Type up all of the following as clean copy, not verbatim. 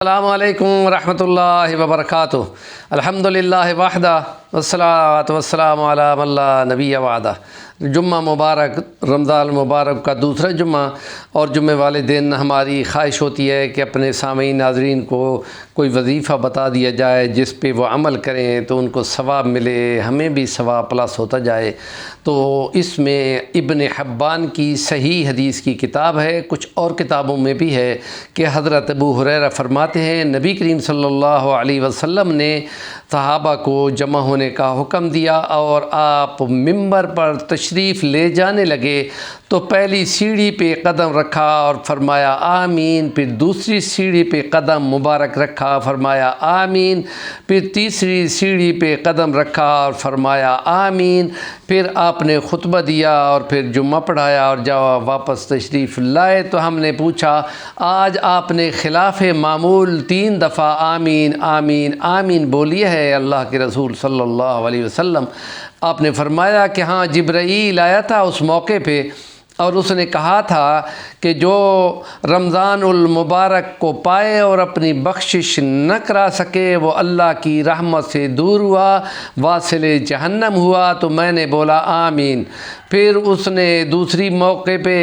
السلام علیکم ورحمۃ اللہ وبرکاتہ۔ الحمدللہ وحدہ والصلاۃ والسلام علی من لا نبی بعدہ۔ جمعہ مبارک، رمضان مبارک کا دوسرا جمعہ، اور جمعہ والے دن ہماری خواہش ہوتی ہے کہ اپنے سامعین ناظرین کو کوئی وظیفہ بتا دیا جائے جس پہ وہ عمل کریں تو ان کو ثواب ملے، ہمیں بھی ثواب پلس ہوتا جائے۔ تو اس میں ابن حبان کی صحیح حدیث کی کتاب ہے، کچھ اور کتابوں میں بھی ہے کہ حضرت ابو ہریرہ فرماتے ہیں نبی کریم صلی اللہ علیہ وسلم نے صحابہ کو جمع ہونے کا حکم دیا، اور آپ ممبر پر تشریف لے جانے لگے تو پہلی سیڑھی پہ قدم رکھا اور فرمایا آمین، پھر دوسری سیڑھی پہ قدم مبارک رکھا، فرمایا آمین، پھر تیسری سیڑھی پہ قدم رکھا اور فرمایا آمین، پھر آپ نے خطبہ دیا اور پھر جمعہ پڑھایا، اور جب واپس تشریف لائے تو ہم نے پوچھا آج آپ نے خلاف معمول 3 دفعہ آمین آمین آمین بولی ہے اللہ کے رسول صلی اللہ علیہ وسلم؟ آپ نے فرمایا کہ ہاں، جبرائیل آیا تھا اس موقع پہ، اور اس نے کہا تھا کہ جو رمضان المبارک کو پائے اور اپنی بخشش نہ کرا سکے وہ اللہ کی رحمت سے دور ہوا، واصل جہنم ہوا۔ تو میں نے بولا آمین۔ پھر اس نے دوسری موقع پہ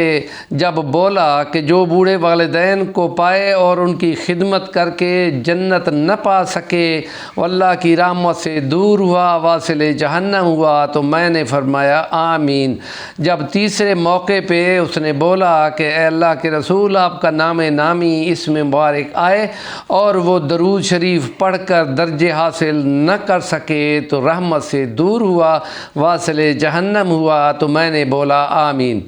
جب بولا کہ جو بوڑھے والدین کو پائے اور ان کی خدمت کر کے جنت نہ پا سکے وہ اللہ کی رحمت سے دور ہوا، واصل جہنم ہوا، تو میں نے فرمایا آمین۔ جب تیسرے موقع پہ اس نے بولا کہ اے اللہ کے رسول آپ کا نام نامی اس میں مبارک آئے اور وہ درود شریف پڑھ کر درجے حاصل نہ کر سکے تو رحمت سے دور ہوا، واصل جہنم ہوا، تو میں نے بولا آمین۔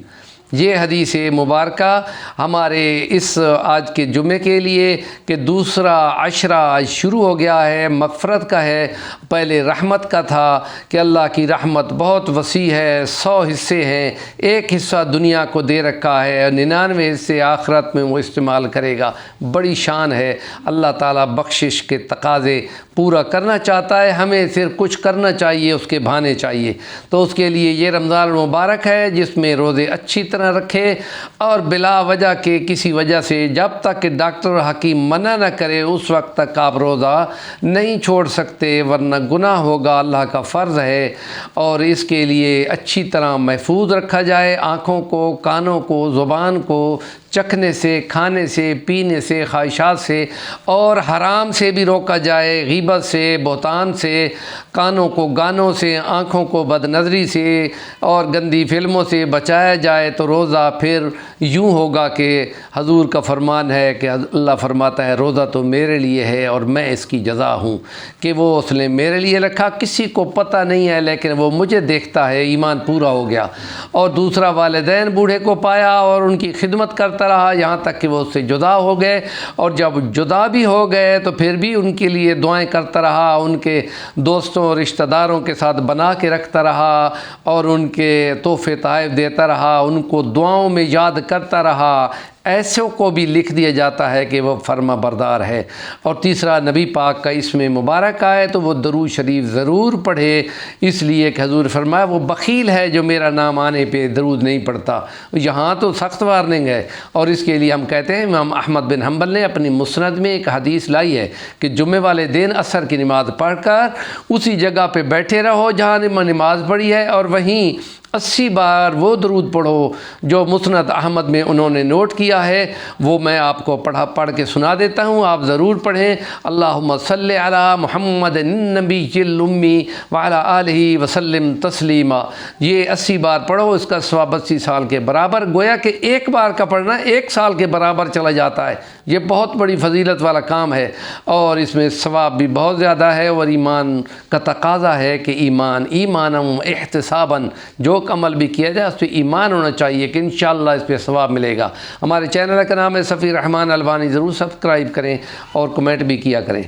یہ حدیث مبارکہ ہمارے اس آج کے جمعے کے لیے کہ دوسرا عشرہ آج شروع ہو گیا ہے، مغفرت کا ہے، پہلے رحمت کا تھا کہ اللہ کی رحمت بہت وسیع ہے، 100 حصے ہیں، ایک حصہ دنیا کو دے رکھا ہے اور 99 حصے آخرت میں وہ استعمال کرے گا۔ بڑی شان ہے، اللہ تعالیٰ بخشش کے تقاضے پورا کرنا چاہتا ہے، ہمیں صرف کچھ کرنا چاہیے، اس کے بہانے چاہیے۔ تو اس کے لیے یہ رمضان المبارک ہے جس میں روزے اچھی طرح رکھے، اور بلا وجہ کے کسی وجہ سے جب تک کہ ڈاکٹر حکیم منع نہ کرے اس وقت تک آپ روزہ نہیں چھوڑ سکتے، ورنہ گناہ ہوگا، اللہ کا فرض ہے۔ اور اس کے لیے اچھی طرح محفوظ رکھا جائے، آنکھوں کو، کانوں کو، زبان کو چکھنے سے، کھانے سے، پینے سے، خواہشات سے، اور حرام سے بھی روکا جائے، غیبت سے، بہتان سے، کانوں کو گانوں سے، آنکھوں کو بد نظری سے اور گندی فلموں سے بچایا جائے۔ تو روزہ پھر یوں ہوگا کہ حضور کا فرمان ہے کہ اللہ فرماتا ہے روزہ تو میرے لیے ہے اور میں اس کی جزا ہوں، کہ وہ اس نے میرے لیے رکھا، کسی کو پتہ نہیں ہے لیکن وہ مجھے دیکھتا ہے، ایمان پورا ہو گیا۔ اور دوسرا والدین بوڑھے کو پایا اور ان کی خدمت کرتا رہا یہاں تک کہ وہ اس سے جدا ہو گئے، اور جب جدا بھی ہو گئے تو پھر بھی ان کے لیے دعائیں کرتا رہا، ان کے دوستوں اور رشتہ داروں کے ساتھ بنا کے رکھتا رہا، اور ان کے تحفے تحائف دیتا رہا، ان کو دعاؤں میں یاد کرتا رہا۔ ایسوں کو بھی لکھ دیا جاتا ہے کہ وہ فرما بردار ہے۔ اور تیسرا نبی پاک کا اس میں مبارک آئے تو وہ درود شریف ضرور پڑھے، اس لیے کہ حضور فرمایا وہ بخیل ہے جو میرا نام آنے پہ درود نہیں پڑھتا۔ یہاں تو سخت وارننگ ہے، اور اس کے لیے ہم کہتے ہیں امام احمد بن حنبل نے اپنی مسند میں ایک حدیث لائی ہے کہ جمعے والے دن عصر کی نماز پڑھ کر اسی جگہ پہ بیٹھے رہو جہاں نماز پڑھی ہے، اور وہیں 80 بار وہ درود پڑھو جو مسند احمد میں انہوں نے نوٹ کیا ہے، وہ میں آپ کو پڑھ کے سنا دیتا ہوں، آپ ضرور پڑھیں۔ اللہم صلی علی محمد النبی الامی وعلی آلہ وسلم تسلیما۔ یہ 80 بار پڑھو، اس کا ثواب 80 سال کے برابر، گویا کہ ایک بار کا پڑھنا 1 سال کے برابر چلا جاتا ہے۔ یہ بہت بڑی فضیلت والا کام ہے، اور اس میں ثواب بھی بہت زیادہ ہے، اور ایمان کا تقاضا ہے کہ ایمانا احتسابا، جو عمل بھی کیا جائے اس پہ ایمان ہونا چاہیے کہ انشاءاللہ اس پہ ثواب ملے گا۔ ہمارے چینل کا نام ہے صفی الرحمن البانی، ضرور سبسکرائب کریں اور کمنٹ بھی کیا کریں۔